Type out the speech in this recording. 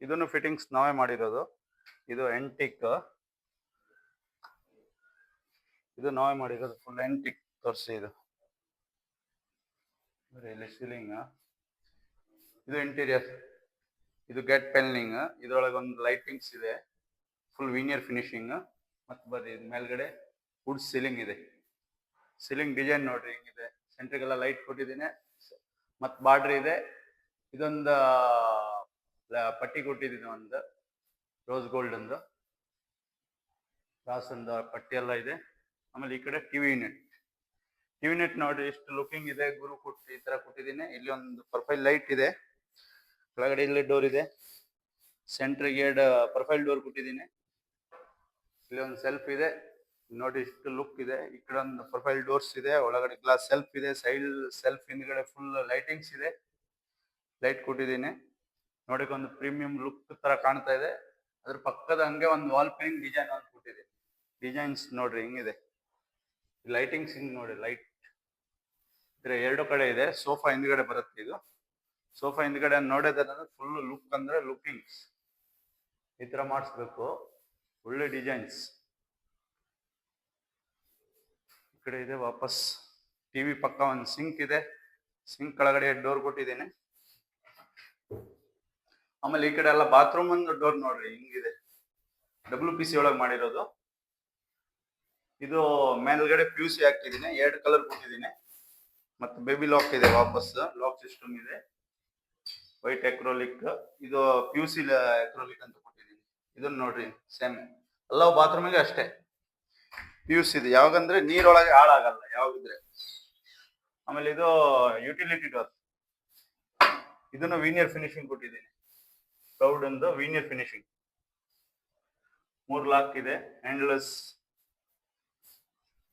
ಇದನ್ನು ಫಿಟ್ಟಿಂಗ್ಸ್ ನಾವೇ ಮಾಡಿರೋದು. ಇದು ಎಂಟಿಕ್, ಇದು ನಾವೇ ಮಾಡಿರೋದು. ಫುಲ್ ಎಂಟಿಕ್ ತೋರಿಸಿ. ಇಲ್ಲಿ ಸೀಲಿಂಗ್, ಇದು ಇಂಟೀರಿಯರ್, ಇದು ಗೆಟ್ ಪೆನ್ಲಿಂಗ್. ಇದರೊಳಗೆ ಒಂದು ಲೈಟಿಂಗ್ಸ್ ಇದೆ, ಫುಲ್ ವೀನಿಯರ್ ಫಿನಿಶಿಂಗ್. ಮತ್ತೆ ಬರ್ರಿ ಮೇಲ್ಗಡೆ ವುಡ್ ಸೀಲಿಂಗ್ ಇದೆ. ಸೀಲಿಂಗ್ ಡಿಸೈನ್ ನೋಡ್ರಿ ಹಿಂಗಿದೆ. ಸೆಂಟ್ರಿಗೆಲ್ಲ ಲೈಟ್ ಕೊಟ್ಟಿದ್ದೀನಿ. ಮತ್ತೆ ಬಾರ್ಡ್ರ್ ಇದೆ. ಇದೊಂದು ಪಟ್ಟಿ ಕೊಟ್ಟಿದ್ದೀನಿ, ಒಂದು ರೋಸ್ ಗೋಲ್ಡ್ ಒಂದು ಒಂದು ಪಟ್ಟಿ ಎಲ್ಲ ಇದೆ. ಆಮೇಲೆ ಈ ಕಡೆ ಟಿವಿ ಯೂನಿಟ್ ನೋಡ್ರಿ ಎಷ್ಟು ಲುಕಿಂಗ್ ಇದೆ. ಗುರು ಕೊಟ್ಟು ಈ ತರ ಕೊಟ್ಟಿದ್ದೀನಿ. ಇಲ್ಲಿ ಒಂದು ಪ್ರೊಫೈಲ್ ಲೈಟ್ ಇದೆ, ಕೆಳಗಡೆ ಇಲ್ಲಿ ಡೋರ್ ಇದೆ. ಸೆಂಟ್ರಿಗೆ ಪ್ರೊಫೈಲ್ ಡೋರ್ ಕೊಟ್ಟಿದ್ದೀನಿ. ಇಲ್ಲಿ ಒಂದು ಸೆಲ್ಫ್ ಇದೆ ನೋಡಿ, ಇಷ್ಟು ಲುಕ್ ಇದೆ. ಈ ಕಡೆ ಒಂದು ಪ್ರೊಫೈಲ್ ಡೋರ್ಸ್ ಇದೆ, ಒಳಗಡೆ ಗ್ಲಾಸ್ ಸೆಲ್ಫ್ ಇದೆ. ಸೈಡ್ ಸೆಲ್ಫ್ ಹಿಂದ್ಗಡೆ ಫುಲ್ ಲೈಟಿಂಗ್ಸ್ ಇದೆ, ಲೈಟ್ ಕೊಟ್ಟಿದ್ದೀನಿ. ನೋಡಕ್ಕೆ ಒಂದು ಪ್ರೀಮಿಯಂ ಲುಕ್ ತರ ಕಾಣ್ತಾ ಇದೆ. ಅದ್ರ ಪಕ್ಕದ ಹಂಗೆ ಒಂದು ವಾಲ್ ಪೇಂಟ್ ಡಿಸೈನ್ ಅಂತ ಕೊಟ್ಟಿದೆ. ಡಿಸೈನ್ಸ್ ನೋಡ್ರಿ ಹಿಂಗಿದೆ. ಲೈಟಿಂಗ್ಸ್ ಹಿಂಗ್ ನೋಡಿ, ಲೈಟ್ ಇದ್ರೆ ಎರಡು ಕಡೆ ಇದೆ. ಸೋಫಾ ಹಿಂದ್ಗಡೆ ಬರುತ್ತೆ. ಇದು ಸೋಫಾ ಹಿಂದ್ಗಡೆ ನೋಡೋದಾದ್ರೆ ಫುಲ್ ಲುಕ್ ಅಂದ್ರೆ ಲುಕಿಂಗ್ಸ್ ಈ ತರ ಮಾಡಿಸ್ಬೇಕು. ಒಳ್ಳೆ ಡಿಸೈನ್ಸ್. ಈ ಕಡೆ ಇದೆ ವಾಪಸ್ ಟಿವಿ ಪಕ್ಕ ಒಂದು ಸಿಂಕ್ ಇದೆ. ಸಿಂಕ್ ಕೆಳಗಡೆ ಡೋರ್ ಕೊಟ್ಟಿದ್ದೇನೆ. ಆಮೇಲೆ ಈ ಕಡೆ ಎಲ್ಲ ಬಾತ್ರೂಮ್ ಒಂದು ಡೋರ್ ನೋಡ್ರಿ ಹಿಂಗಿದೆ, WPC ಒಳಗೆ ಮಾಡಿರೋದು. ಇದು ಮೇಲ್ಗಡೆ PUC ಹಾಕಿದ್ದೀನಿ, 2 ಕಲರ್ ಕೊಟ್ಟಿದ್ದೀನಿ. ಮತ್ತೆ ಬೇಬಿ ಲಾಕ್ ಇದೆ, ವಾಪಸ್ ಲಾಕ್ ಸಿಸ್ಟಮ್ ಇದೆ. ವೈಟ್ ಎಕ್ರೋಲಿಕ್, ಇದು PUC ಎಕ್ರೋಲಿಕ್ ಅಂತ ಕೊಟ್ಟಿದ್ದೀನಿ. ಇದನ್ನ ನೋಡ್ರಿ ಸೇಮ್ ಎಲ್ಲ ಬಾತ್ರೂಮಿಗೆ ಅಷ್ಟೇ PUC ಇದೆ. ಯಾವಾಗಂದ್ರೆ ನೀರೊಳಗೆ ಹಾಳಾಗಲ್ಲ ಯಾವಾಗಿದ್ರೆ. ಆಮೇಲೆ ಇದು ಯುಟಿಲಿಟಿ ಡೋರ್, ಇದನ್ನು ವೀನಿಯರ್ ಫಿನಿಶಿಂಗ್ ಕೊಟ್ಟಿದ್ದೀನಿ. ಪ್ರೌಡ್ ಒಂದು ವೀನಿಯರ್ ಫಿನಿಶಿಂಗ್. 3 ಲಾಕ್ ಇದೆ, ಹ್ಯಾಂಡ್ಲೆಸ್